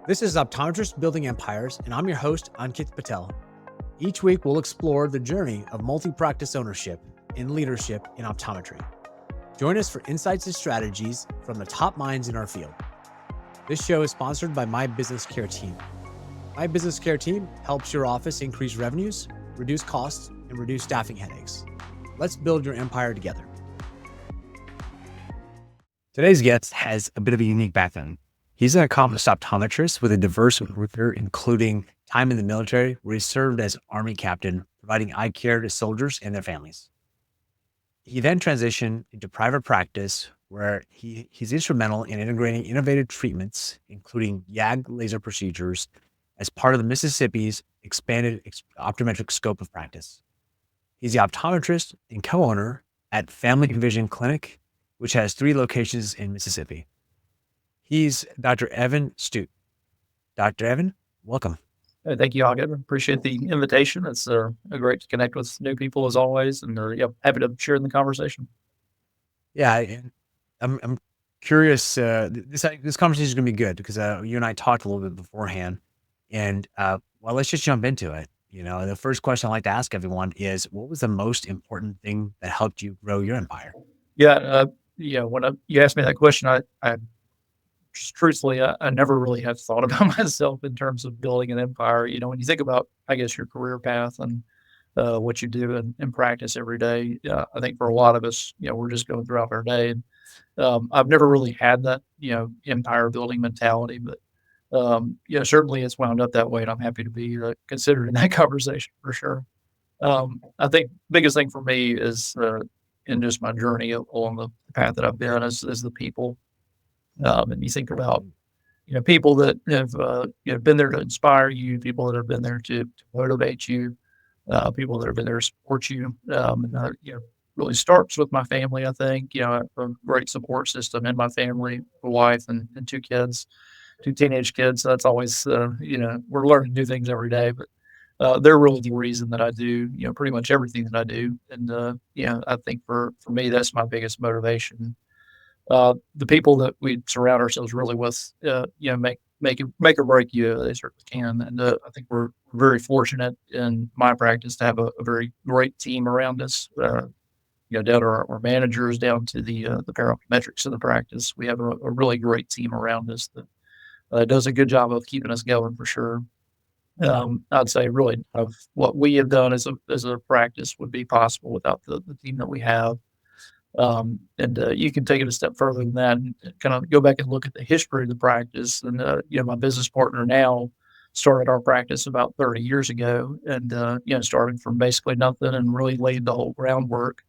This is Optometrists Building Empires, and I'm your host, Ankit Patel. Each week, we'll explore the journey of multi-practice ownership and leadership in optometry. Join us for insights and strategies from the top minds in our field. This show is sponsored by My Business Care Team. My Business Care Team helps your office increase revenues, reduce costs, and reduce staffing headaches. Let's build your empire together. Today's guest has a bit of a unique background. He's an accomplished optometrist with a diverse career, including time in the military, where he served as Army captain, providing eye care to soldiers and their families. He then transitioned into private practice, where he's instrumental in integrating innovative treatments, including YAG laser procedures, as part of the Mississippi's expanded optometric scope of practice. He's the optometrist and co-owner at Family Vision Clinic, which has 3 locations in Mississippi. He's Dr. Evan Stout. Dr. Evan, welcome. Thank you, Ankit. Appreciate the invitation. It's great to connect with new people as always, and happy to share in the conversation. Yeah, I'm curious. This conversation is going to be good because you and I talked a little bit beforehand, and let's just jump into it. You know, the first question I like to ask everyone is, what was the most important thing that helped you grow your empire? When you asked me that question, I truthfully, I never really have thought about myself in terms of building an empire. You know, when you think about, I guess, your career path and what you do in practice every day, I think for a lot of us, we're just going throughout our day. And I've never really had that, empire building mentality, but certainly it's wound up that way, and I'm happy to be considered in that conversation for sure. I think biggest thing for me is in just my journey along the path that I've been is the people. And you think about, people that have, been there to inspire you, people that have been there to motivate you, people that have been there to support you. Really starts with my family. I think, I have a great support system in my family, a wife and 2 kids, 2 teenage kids. So that's always, we're learning new things every day, but they're really the reason that I do, pretty much everything that I do. And, I think for me, that's my biggest motivation. The people that we surround ourselves really with, make or break you. They certainly can. And I think we're very fortunate in my practice to have a very great team around us. Down to our managers, down to the ParaOptometrics in the practice. We have a really great team around us that does a good job of keeping us going for sure. I'd say really of what we have done as a practice would be possible without the team that we have. You can take it a step further than that and kind of go back and look at the history of the practice. And, my business partner now started our practice about 30 years ago and, started from basically nothing and really laid the whole groundwork.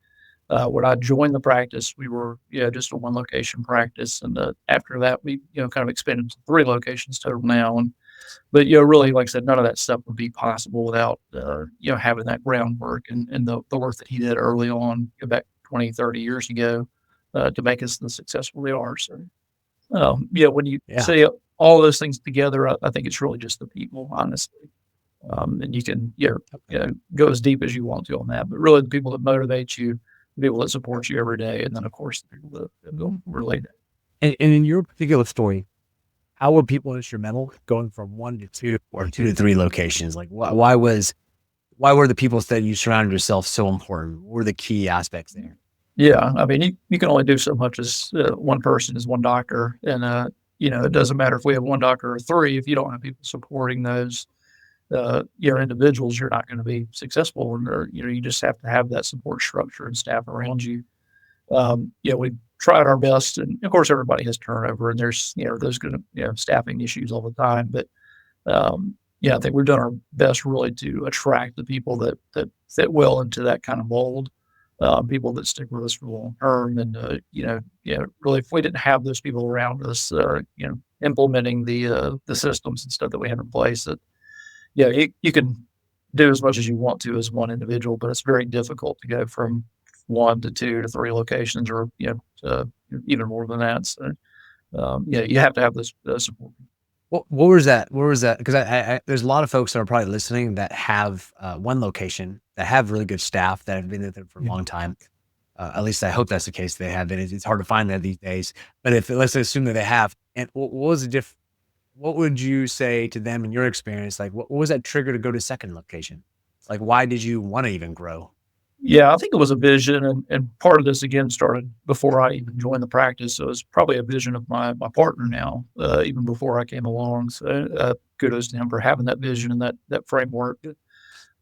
When I joined the practice, we were, just a 1 location practice. And, after that, we, kind of expanded to 3 locations total now. But really, like I said, none of that stuff would be possible without, having that groundwork and the work that he did early on, back 20, 30 years ago, to make us the successful we are. So, when you say all those things together, I think it's really just the people, honestly. And you can, go as deep as you want to on that, but really the people that motivate you, the people that support you every day, and then of course the people that will relate. And in your particular story, how were people instrumental going from 1 to 2 or 2 to 3 locations? Like why were the people that you surrounded yourself so important? What were the key aspects there? Yeah. I mean, you can only do so much as one person, as one doctor. And, it doesn't matter if we have 1 doctor or 3, if you don't have people supporting those, individuals, you're not going to be successful. And, you just have to have that support structure and staff around you. We tried our best, and of course everybody has turnover and there's, those good, staffing issues all the time. But, I think we've done our best really to attract the people that fit well into that kind of mold, people that stick with us for the long term. And, really, if we didn't have those people around us, implementing the systems and stuff that we have in place, that, you can do as much as you want to as one individual, but it's very difficult to go from 1 to 2 to 3 locations or, even more than that. So, you have to have this support. What was that? Because I there's a lot of folks that are probably listening that have 1 location, that have really good staff that have been there for a long time. At least I hope that's the case. They have it. It's hard to find that these days. But let's assume that they have. And what was the what would you say to them in your experience? Like, what was that trigger to go to second location? Like, why did you want to even grow? Yeah, I think it was a vision, and part of this again started before I even joined the practice. So it's probably a vision of my partner now, even before I came along. So kudos to him for having that vision and that framework.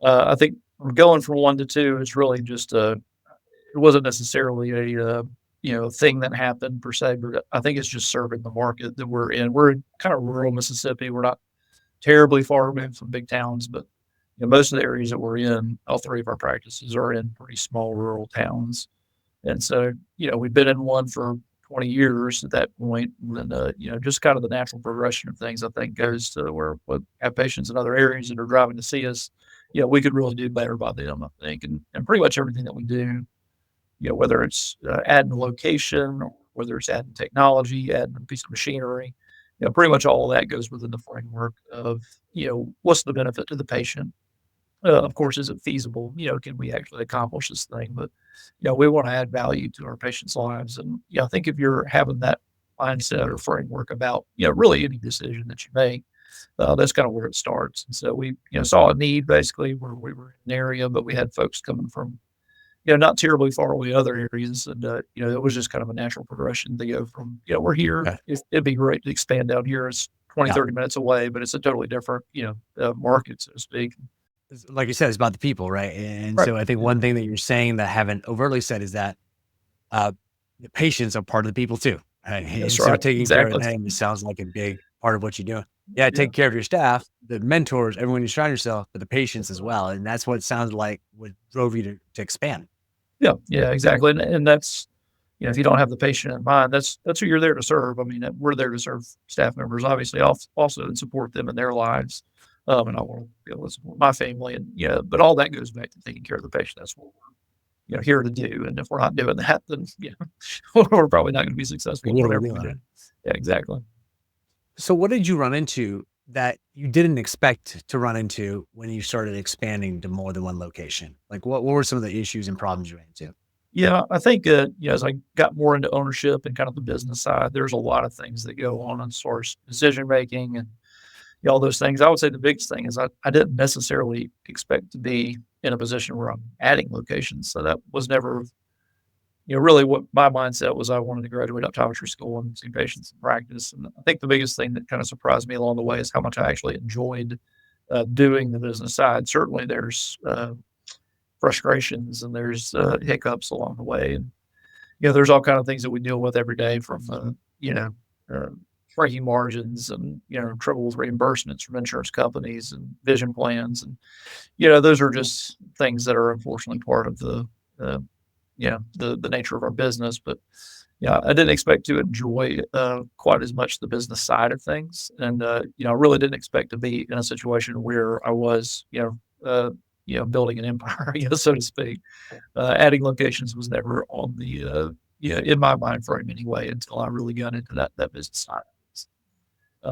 I think going from one to two is really just it wasn't necessarily a thing that happened per se, but I think it's just serving the market that we're in. We're in kind of rural Mississippi. We're not terribly far removed from big towns, but most of the areas that we're in, all three of our practices are in pretty small rural towns. And so, we've been in one for 20 years at that point. And, just kind of the natural progression of things, I think, goes to where we have patients in other areas that are driving to see us. We could really do better by them, I think. And pretty much everything that we do, whether it's adding a location or whether it's adding technology, adding a piece of machinery, pretty much all of that goes within the framework of, what's the benefit to the patient? Of course, is it feasible? Can we actually accomplish this thing? But, we want to add value to our patients' lives. And, I think if you're having that mindset or framework about, really any decision that you make, that's kind of where it starts. And so we, saw a need basically where we were in an area, but we had folks coming from, not terribly far away other areas. And, it was just kind of a natural progression to go from, we're here. Okay. It'd be great to expand out here. It's 20, Yeah. 30 minutes away, but it's a totally different, market, so to speak. Like you said, it's about the people, right? And Right. so I think Yeah. one thing that you're saying that I haven't overtly said is that uh, the patients are part of the people too. Right? That's And so right. taking care of Exactly. them sounds like a big part of what you're doing. Yeah, Yeah. take care of your staff, the mentors, everyone you surround yourself, but the patients as well. And that's what it sounds like what drove you to expand. Yeah. Yeah, exactly. And that's, if you don't have the patient in mind, that's who you're there to serve. I mean, we're there to serve staff members, obviously, also and support them in their lives. And I want to be able to support my family, and but all that goes back to taking care of the patient. That's what we're here to do. And if we're not doing that, then we're probably not going to be successful in What are we whatever we do. doing? Yeah, exactly. So what did you run into that you didn't expect to run into when you started expanding to more than one location? Like what were some of the issues and problems you ran into? Yeah, I think, as I got more into ownership and kind of the business side, there's a lot of things that go on as far as decision making and all those things. I would say the biggest thing is I didn't necessarily expect to be in a position where I'm adding locations. So that was never, really what my mindset was. I wanted to graduate optometry school and see patients in practice. And I think the biggest thing that kind of surprised me along the way is how much I actually enjoyed doing the business side. Certainly there's frustrations and there's hiccups along the way. And, there's all kind of things that we deal with every day from, uh, shrinking margins and, trouble with reimbursements from insurance companies and vision plans. And, those are just things that are unfortunately part of uh, the nature of our business. But yeah, I didn't expect to enjoy quite as much the business side of things. And, I really didn't expect to be in a situation where I was, building an empire, so to speak. Adding locations was never on the, in my mind frame anyway, until I really got into that business side.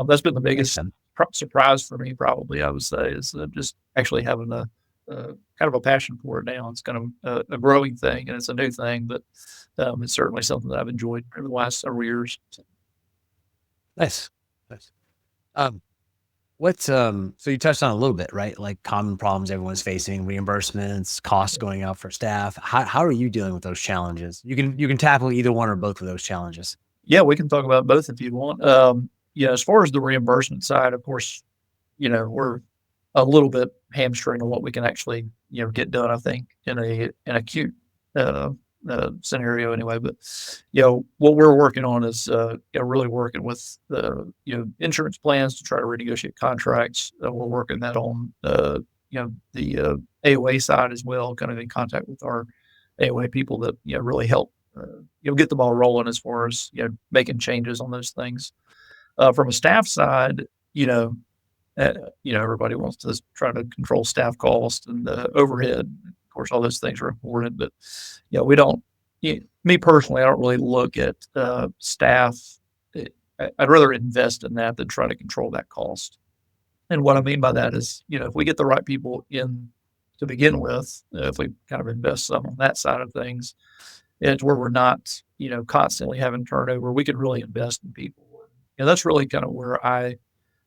That's been the Makes biggest sense. surprise for me, probably, I would say, is just actually having kind of a passion for it now. It's kind of a growing thing and it's a new thing, but it's certainly something that I've enjoyed over the last several years. Nice. Nice. Um, so you touched on it a little bit, right? Like common problems everyone's facing, reimbursements, costs going up for staff. How are you dealing with those challenges? You can tackle either one or both of those challenges. Yeah, we can talk about both if you want. As far as the reimbursement side, of course, we're a little bit hamstring on what we can actually, get done, I think, in an acute uh, scenario anyway. But, what we're working on is, really working with the, insurance plans to try to renegotiate contracts. We're working that on, the AOA side as well, kind of in contact with our AOA people that, really help, get the ball rolling as far as, making changes on those things. From a staff side, everybody wants to try to control staff cost and overhead. Of course, all those things are important, but we don't. Me personally, I don't really look at staff. eh, I'd rather invest in that than try to control that cost. And what I mean by that is, if we get the right people in to begin with, if we kind of invest some on that side of things, it's where we're not, constantly having turnover. We could really invest in people. And that's really kind of where I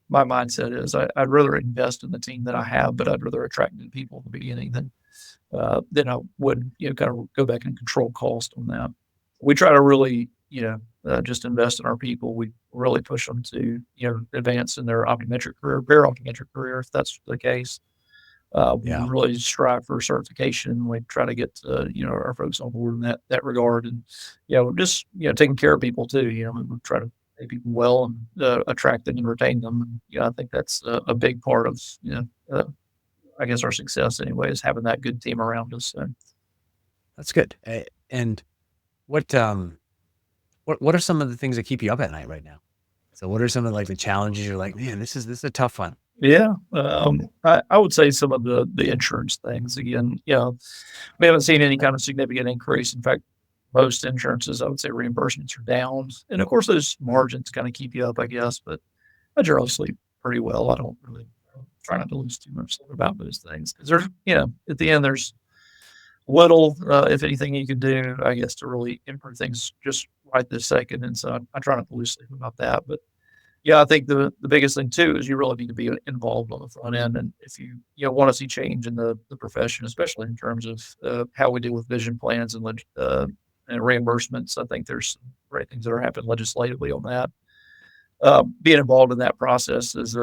my mindset is I'd rather invest in the team that I have, but I'd rather attract new people at the beginning than I would, kind of go back and control cost on that. We try to really, just invest in our people. We really push them to, advance in their optometric career, para-optometric career, if that's the case. We Yeah. really strive for certification. We try to get, our folks on board in that regard, and just taking care of people too. We try to pay people well and attract them and retain them. And, I think that's a big part of I guess our success anyway is having that good team around us. So. That's good. And what, what are some of the things that keep you up at night right now? So what are some of like the challenges you're like, man, this is a tough one. Yeah, I would say some of the insurance things again. We haven't seen any kind of significant increase. In fact, most insurances, I would say reimbursements are down, and of course those margins kind of keep you up, I guess. But I generally sleep pretty well. I don't really try not to lose too much sleep about those things because there's, at the end there's little, if anything, you can do, I guess, to really improve things just right this second. And so I try not to lose sleep about that. But yeah, I think the biggest thing too is you really need to be involved on the front end, and if you want to see change in the profession, especially in terms of how we deal with vision plans and reimbursements. I think there's some great things that are happening legislatively on that. Being involved in that process is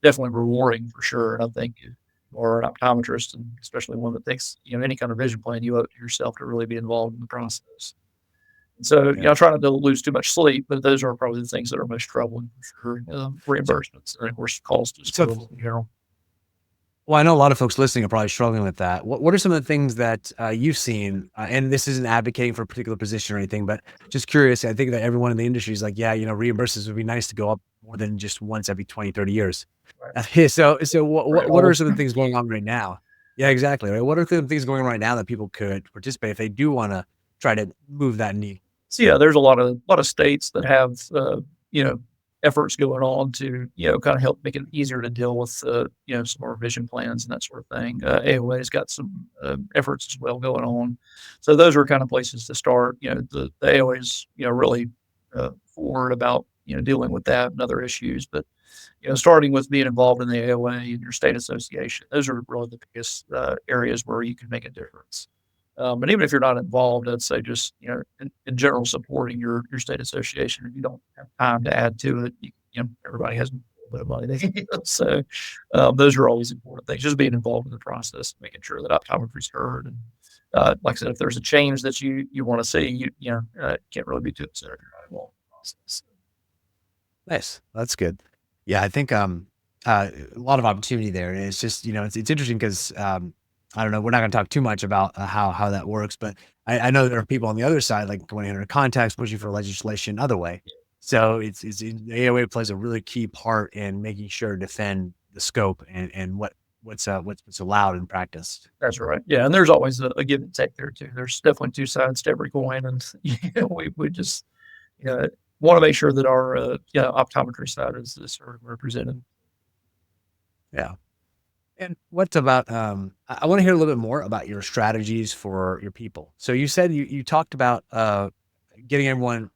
definitely rewarding for sure. And I think if you're an optometrist, and especially one that takes any kind of vision plan, you owe it to yourself to really be involved in the process. So, Yeah. I try not to lose too much sleep, but those are probably the things that are most troubling for sure. So, Reimbursements and of course cost is so still in general. well, I know a lot of folks listening are probably struggling with that. What are some of the things that you've seen? And this isn't advocating for a particular position or anything, but just curious. I think that everyone in the industry is like, yeah, reimbursements would be nice to go up more than just once every 20, 30 years. Right. So Right. what are some of the things going on right now? Yeah, exactly. Right. What are the things going on right now that people could participate if they do want to try to move that needle? So yeah, there's a lot of states that have efforts going on to kind of help make it easier to deal with some more vision plans and that sort of thing. AOA's got some efforts as well going on, so those are kind of places to start. The AOA's really forward about dealing with that and other issues, but starting with being involved in the AOA and your state association, those are really the biggest areas where you can make a difference. But even if you're not involved, I'd say just, in general, supporting your state association. If you don't have time to add to it, everybody has a little bit of money they can give. So those are always important things. Just being involved in the process, making sure that optometry is heard. And like I said, if there's a change that you want to see, can't really be too upset if you're not involved in the process. Nice. That's good. Yeah, I think a lot of opportunity there. And it's just, it's interesting because I don't know, we're not going to talk too much about how that works, but I know there are people on the other side, like going into contacts, pushing for legislation other way. So the AOA plays a really key part in making sure to defend the scope and what's allowed in practice. That's right. Yeah, and there's always a give and take there too. There's definitely two sides to every coin, and we just want to make sure that our optometry side is sort of represented. Yeah. And what about, I want to hear a little bit more about your strategies for your people. So you said you talked about getting everyone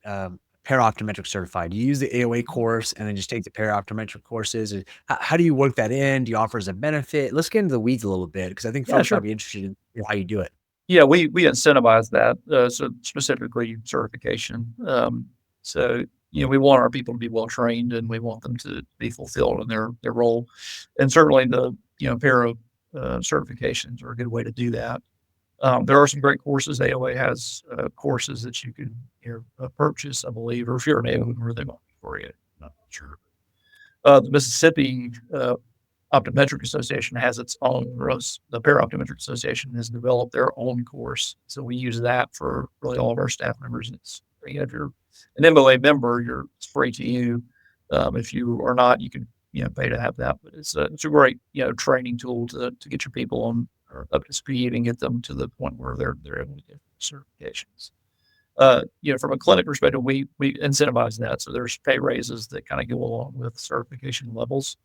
para-optometric certified. You use the AOA course and then just take the para-optometric courses. And how do you work that in? Do you offer as a benefit? Let's get into the weeds a little bit because I think Yeah, folks might sure. be interested in how you do it. Yeah, we incentivize that, so specifically certification. So we want our people to be well trained, and we want them to be fulfilled in their role. And certainly the para certifications are a good way to do that. There are some great courses. AOA has courses that you can purchase, I believe, or if you're an AOA member, they might be for you. I'm not sure. The Mississippi Optometric Association has its own, the ParaOptometric Association has developed their own course. So we use that for really all of our staff members. It's, if you're an MOA member, it's free to you. If you are not, you can, pay to have that, but it's a great, training tool to get your people on or up to speed and get them to the point where they're able to get certifications. From a clinic perspective, we incentivize that. So there's pay raises that kind of go along with certification levels.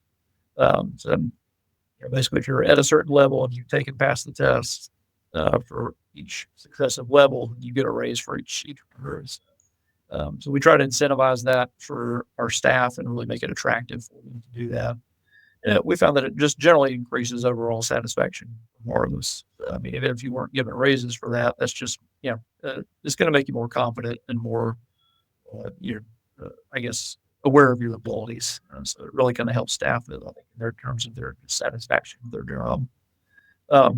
So basically, if you're at a certain level and you take and pass the test for each successive level, you get a raise for each year. So we try to incentivize that for our staff and really make it attractive for them to do that. We found that it just generally increases overall satisfaction more of us. I mean, even if you weren't given raises for that, that's just, it's going to make you more confident and more, you're, I guess, aware of your abilities. So it really kind of helps staff with, I think, in their terms of their satisfaction with their job.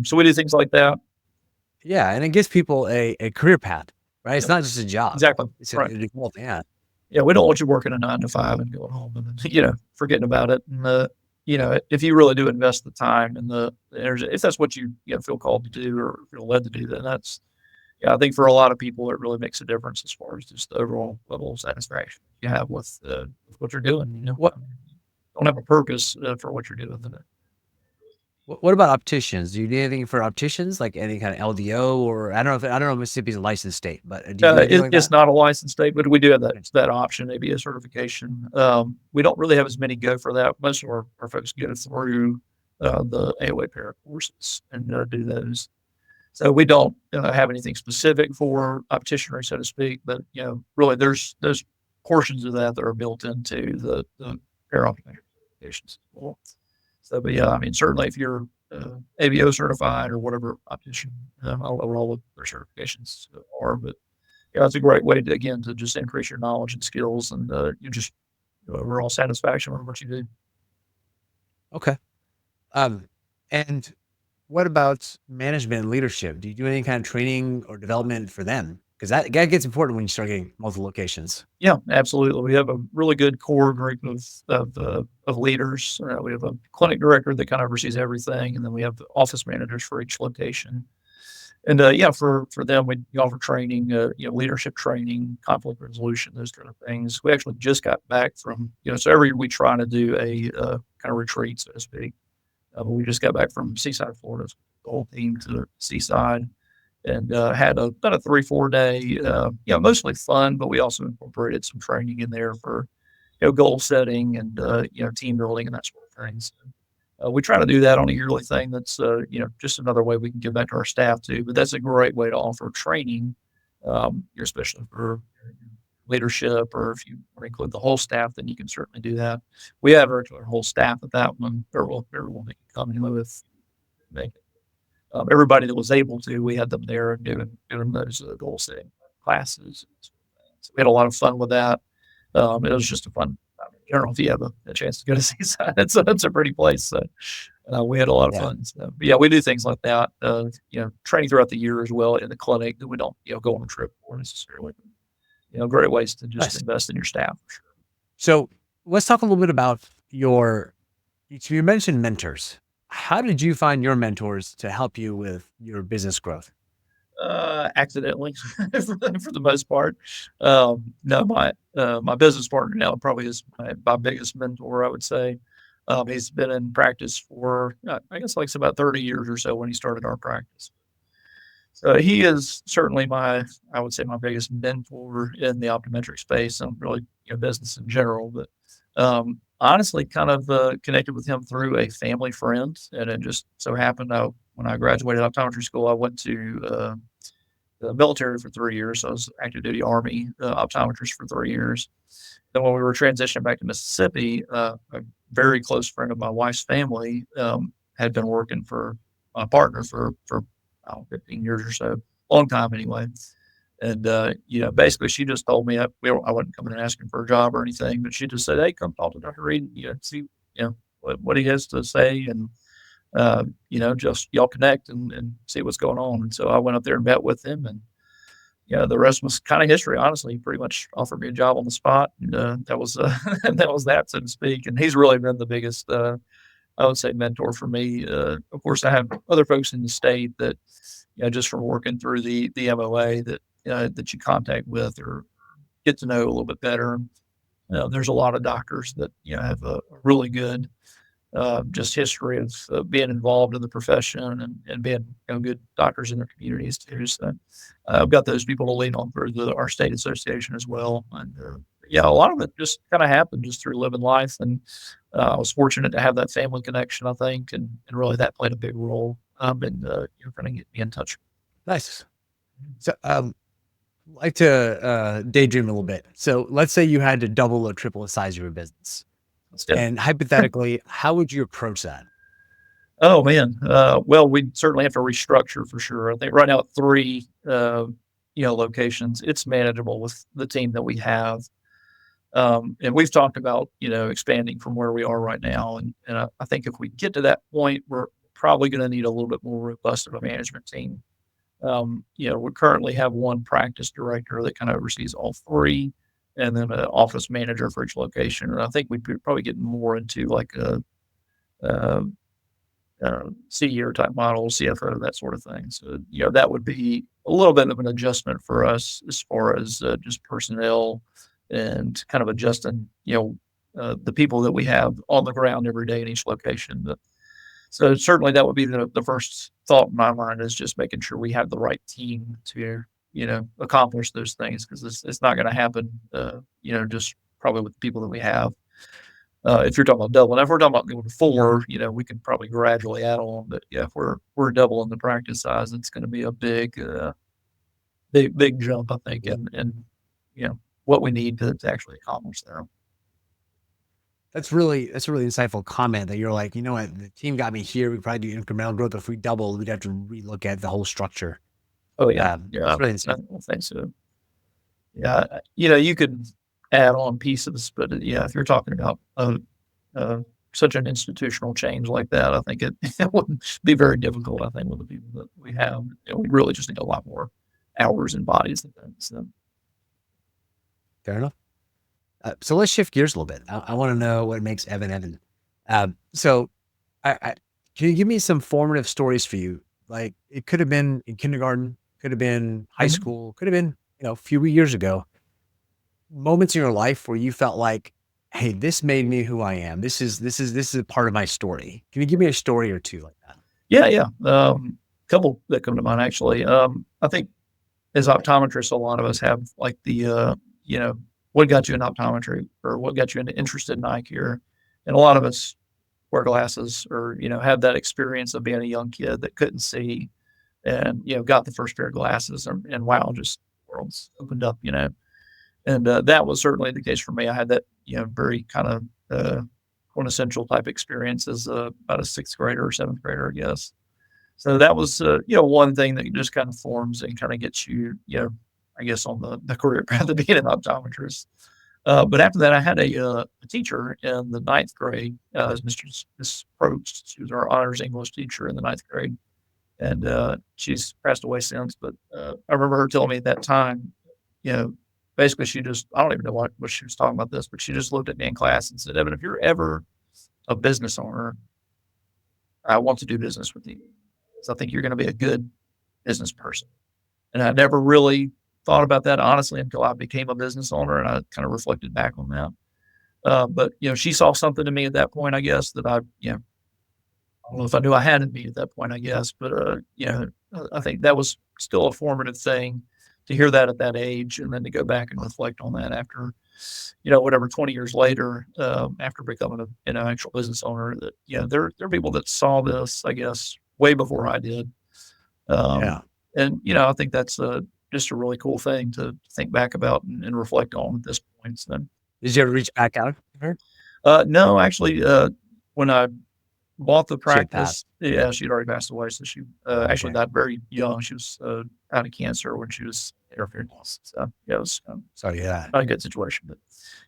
So we do things like that. Yeah, and it gives people a career path, right? It's Yep, not just a job. exactly. It's Right. a goal. Yeah. Yeah, we don't want you working a 9 to 5 and going home and then, forgetting about it. And if you really do invest the time and the energy, if that's what you feel called to do or feel led to do, then that's I think for a lot of people it really makes a difference as far as just the overall level of satisfaction you have with what you're doing. What Don't have a purpose for what you're doing. what about opticians? Do you do anything for opticians, like any kind of LDO, or I don't know if Mississippi's a licensed state, but do you do anything like It's that? not a licensed state, but we do have Nice. that option, maybe a certification. We don't really have as many go for that. Most of our folks get it through the AOA para courses and do those. So we don't have anything specific for opticianry, so to speak, but really there's portions of that are built into the ParaOptometric certifications. Well, so, but yeah, I mean, certainly if you're ABO certified or whatever optician, all of their certifications are, but yeah, it's a great way to, again, to just increase your knowledge and skills and you just overall satisfaction with what you do. Okay. Um, and what about management and leadership? Do you do any kind of training or development for them? Because that gets important when you start getting multiple locations. Yeah, absolutely. We have a really good core group of leaders. We have a clinic director that kind of oversees everything, and then we have the office managers for each location. And for them, we offer training, leadership training, conflict resolution, those kind of things. We actually just got back from, so every year we try to do a kind of retreat, so to speak. But we just got back from Seaside, Florida, the whole team to Seaside, and had about a 3-4 day, mostly fun, but we also incorporated some training in there for, goal setting and team building and that sort of thing. So, we try to do that on a yearly thing. That's just another way we can give back to our staff too. But that's a great way to offer training, especially for leadership, or if you want to include the whole staff, then you can certainly do that. We have our whole staff at that one, or well, everyone that can come in with make it. Everybody that was able to, we had them there and doing those goal setting classes. So we had a lot of fun with that. It was just a fun time in general. If you have a chance to go to Seaside, it's a pretty place. So we had a lot of Yeah. fun. So, but yeah, we do things like that. Training throughout the year as well in the clinic that we don't go on a trip for necessarily. Great ways to just Nice. invest in your staff. So let's talk a little bit about you mentioned mentors. How did you find your mentors to help you with your business growth? Accidentally for the most part. No, my business partner now probably is my biggest mentor, I would say. He's been in practice for, I guess, like about 30 years or so when he started our practice. So he is certainly I would say my biggest mentor in the optometric space and really, business in general. But honestly, kind of connected with him through a family friend, and it just so happened when I graduated optometry school, I went to the military for 3 years. So I was active duty Army optometrist for 3 years. Then when we were transitioning back to Mississippi, a very close friend of my wife's family had been working for my partner for 15 years or so, long time anyway. And basically, she just told me I wasn't coming and asking for a job or anything, but she just said, "Hey, come talk to Dr. Reed, see what he has to say, and just y'all connect and see what's going on." And so I went up there and met with him, and the rest was kind of history. Honestly, he pretty much offered me a job on the spot, and that was that was that, so to speak. And he's really been the biggest, I would say, mentor for me. Of course, I have other folks in the state that, just from working through the MOA that you contact with or get to know a little bit better. There's a lot of doctors that have a really good just history of being involved in the profession and being good doctors in their communities too. So I've got those people to lean on through our state association as well. And a lot of it just kind of happened just through living life. And I was fortunate to have that family connection, I think, and really that played a big role in kind of getting me in touch. Nice. So, like to daydream a little bit. So let's say you had to double or triple the size of your business. Instead. And hypothetically, how would you approach that? Oh man. Well, we certainly have to restructure for sure. I think right now at three, locations, it's manageable with the team that we have. And we've talked about, expanding from where we are right now. And I think if we get to that point, we're probably going to need a little bit more robust of a management team. We currently have one practice director that kind of oversees all three, and then an office manager for each location. And I think we'd probably get more into like a CEO type model, CFO, that sort of thing. So, that would be a little bit of an adjustment for us as far as just personnel and kind of adjusting, the people that we have on the ground every day in each location. But so certainly that would be the first thought in my mind is just making sure we have the right team to, accomplish those things because it's not going to happen, just probably with the people that we have. If you're talking about doubling, if we're talking about doing four, we can probably gradually add on. But yeah, if we're doubling the practice size, it's going to be a big jump, I think, and what we need to actually accomplish there. That's a really insightful comment that you're like, you know what, the team got me here. We probably do incremental growth. If we double, we'd have to relook at the whole structure. Oh yeah, It's really I insightful. don't think so. Yeah, you could add on pieces, but yeah, if you're talking about such an institutional change like that, I think it wouldn't be very difficult. I think with the people that we have, we really just need a lot more hours and bodies and things. So. Fair enough. So let's shift gears a little bit. I want to know what makes Evan Evan. So I can you give me some formative stories for you? Like it could have been in kindergarten, could have been high Mhm. school, could have been, a few years ago. Moments in your life where you felt like, hey, this made me who I am. This is a part of my story. Can you give me a story or two like that? Yeah, yeah. Couple that come to mind actually. I think as optometrists, a lot of us have like what got you in optometry or what got you interested in eye care, and a lot of us wear glasses or have that experience of being a young kid that couldn't see and got the first pair of glasses and wow, just worlds opened up, and that was certainly the case for me. I had that very kind of quintessential type experience as about a sixth grader or seventh grader, I guess. So that was one thing that just kind of forms and kind of gets you I guess on the career path of being an optometrist. But after that, I had a teacher in the ninth grade, Miss Probst. She was our honors English teacher in the ninth grade, and she's passed away since. But I remember her telling me at that time, you know, basically she just I don't even know what she was talking about this, but she just looked at me in class and said, "Evan, if you're ever a business owner, I want to do business with you. So I think you're going to be a good business person." And I never really thought about that honestly until I became a business owner, and I kind of reflected back on that. But she saw something in me at that point, I guess, that I don't know if I knew I had in me at that point, I guess, but I think that was still a formative thing to hear that at that age, and then to go back and reflect on that after, whatever 20 years later, after becoming an actual business owner. That there are people that saw this, I guess, way before I did, um, Yeah. and I think that's just a really cool thing to think back about and reflect on at this point. So, Did you ever reach back out to her? no, actually, when I bought the She had passed. practice. Yeah, she'd already passed away, so she, actually Okay. died very young. She was, out of cancer when she was in her 50s. So, yeah, it was, Sorry to hear that. not a good situation, but,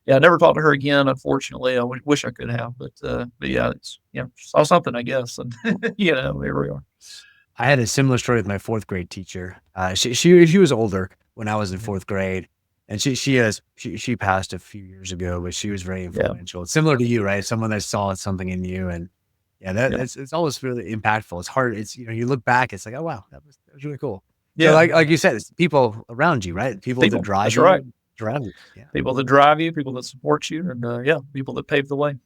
yeah, I never talked to her again, unfortunately. I wish I could have, but yeah, it's saw something, I guess, and, here we are. I had a similar story with my fourth grade teacher. She was older when I was in Mhm. fourth grade, and she passed a few years ago, but she was very Yeah, influential. It's similar to you, right? Someone that saw something in you, and yeah, yeah, that's it's always really impactful. It's hard. It's you look back, it's like, oh wow, that was really cool. So yeah, like you said, it's people around you, right? People that people, drive that's right. you around you. Yeah. People that drive you, people that support you, and, yeah, people that pave the way.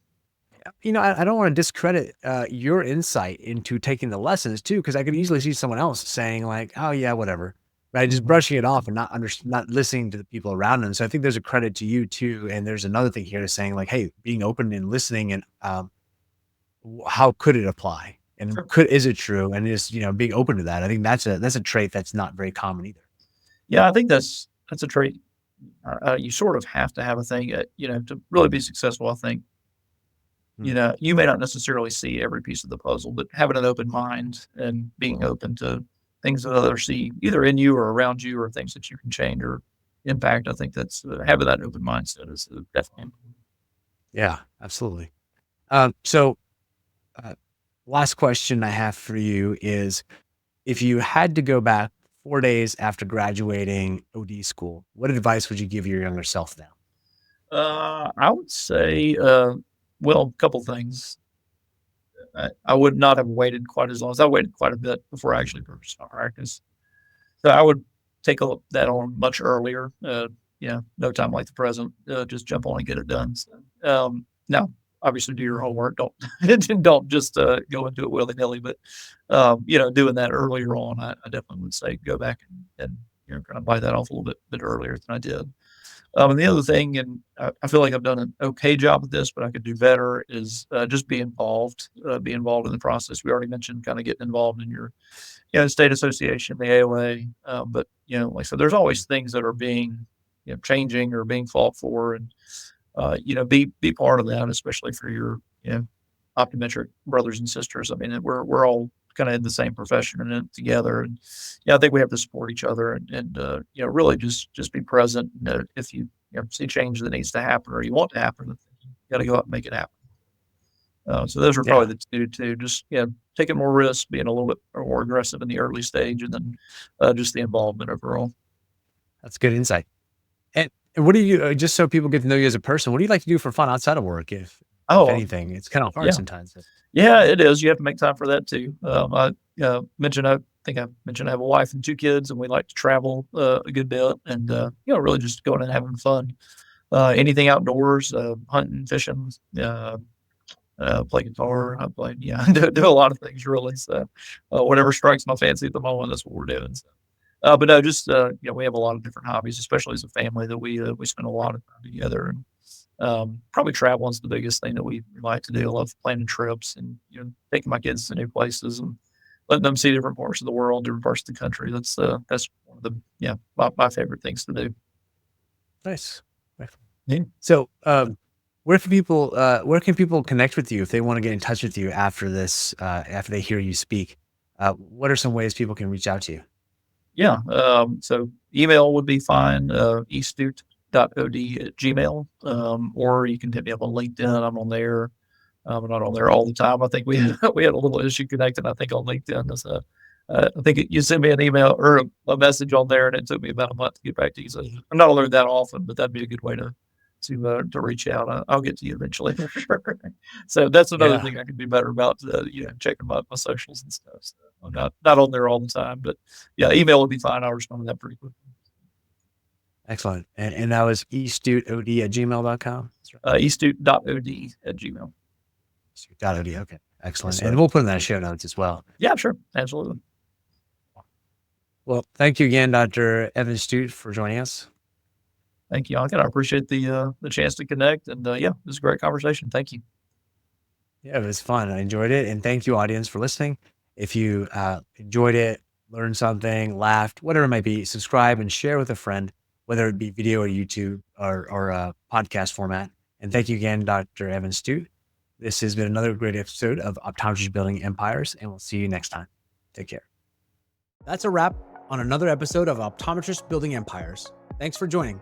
I don't want to discredit your insight into taking the lessons too, because I could easily see someone else saying like, "Oh yeah, whatever," right? Just Mhm. brushing it off and not listening to the people around them. So I think there's a credit to you too, and there's another thing here to saying like, "Hey, being open and listening, and how could it apply, and Sure. could is it true, and is being open to that." I think that's a trait that's not very common either. Yeah, I think that's that's a trait. You sort of have to have a thing, to really be successful. I think, Mm. you may not necessarily see every piece of the puzzle, but having an open mind and being open to things that others see either in you or around you or things that you can change or impact. I think that's having that open mindset is definitely important. Yeah, absolutely. So last question I have for you is, if you had to go back 4 days after graduating OD school, what advice would you give your younger self now? I would say, well, a couple things. I would not have waited quite as long as I waited quite a bit before I actually purchased my practice. So I would take that on much earlier. No time like the present. Just jump on and get it done. So, now, obviously, do your homework. Don't don't just go into it willy nilly. But doing that earlier on, I definitely would say go back and kind of bite that off a little bit earlier than I did. And the other thing, and I feel like I've done an okay job at this, but I could do better, is just be involved in the process. We already mentioned kind of getting involved in your state association, the AOA. But like I said, there's always things that are being changing or being fought for, and be part of that, especially for your optometric brothers and sisters. I mean, we're all kind of in the same profession and in it together, and I think we have to support each other and really just be present. If you see change that needs to happen or you want to happen, you got to go out and make it happen. So those are Yeah, probably the two too. Just taking more risks, being a little bit more aggressive in the early stage, and then just the involvement overall. that's good insight. And what do you, just so people get to know you as a person, what do you like to do for fun outside of work, if Oh, anything? It's kind of hard yeah, sometimes. yeah, it is. You have to make time for that too. I think I mentioned I have a wife and two kids, and we like to travel a good bit, and really just going and having fun. Anything outdoors, hunting, fishing, play guitar. I play, do a lot of things really. So, whatever strikes my fancy at the moment, that's what we're doing. So, but no, just we have a lot of different hobbies, especially as a family that we spend a lot of time together. And probably traveling's the biggest thing that we like to do. I love planning trips and taking my kids to new places and letting them see different parts of the world, different parts of the country. That's one of the my favorite things to do. Nice. Right. Yeah. So, where can people connect with you if they want to get in touch with you after this, after they hear you speak? What are some ways people can reach out to you? Yeah. So email would be fine. Eastute.od@gmail. Or you can hit me up on LinkedIn. I'm on there. I'm not on there all the time. I think we we had a little issue connecting. I think on LinkedIn. I think you sent me an email or a message on there, and it took me about a month to get back to you. So I'm not on there that often, but that'd be a good way to reach out. I'll get to you eventually for sure. So that's another Yeah, thing I could do better about. Checking my socials and stuff. So I'm not on there all the time, but yeah, email would be fine. I'll respond to that pretty quickly. excellent. And that was estutod@gmail.com. That's right. Eastute.od@gmail. Estute.od. Okay, Yes, excellent. And sir. we'll put in that show notes as well. Yeah, sure, absolutely. Well, thank you again, Dr. Evan Stute, for joining us. Thank you, Ankit. I appreciate the chance to connect, and it was a great conversation. Thank you. Yeah, it was fun. I enjoyed it. And thank you, audience, for listening. If you enjoyed it, learned something, laughed, whatever it might be, subscribe and share with a friend, whether it be video or YouTube or podcast format. And thank you again, Dr. Evan Stute. This has been another great episode of Optometry Building Empires, and we'll see you next time. Take care. That's a wrap on another episode of Optometrists Building Empires. Thanks for joining.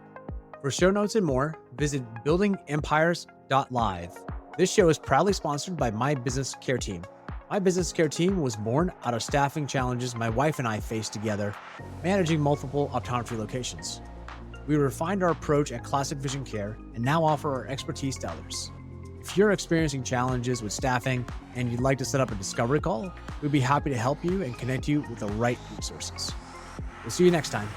For show notes and more, visit buildingempires.live. This show is proudly sponsored by My Business Care Team. My Business Care Team was born out of staffing challenges my wife and I faced together, managing multiple optometry locations. We refined our approach at Classic Vision Care and now offer our expertise to others. If you're experiencing challenges with staffing and you'd like to set up a discovery call, we'd be happy to help you and connect you with the right resources. We'll see you next time.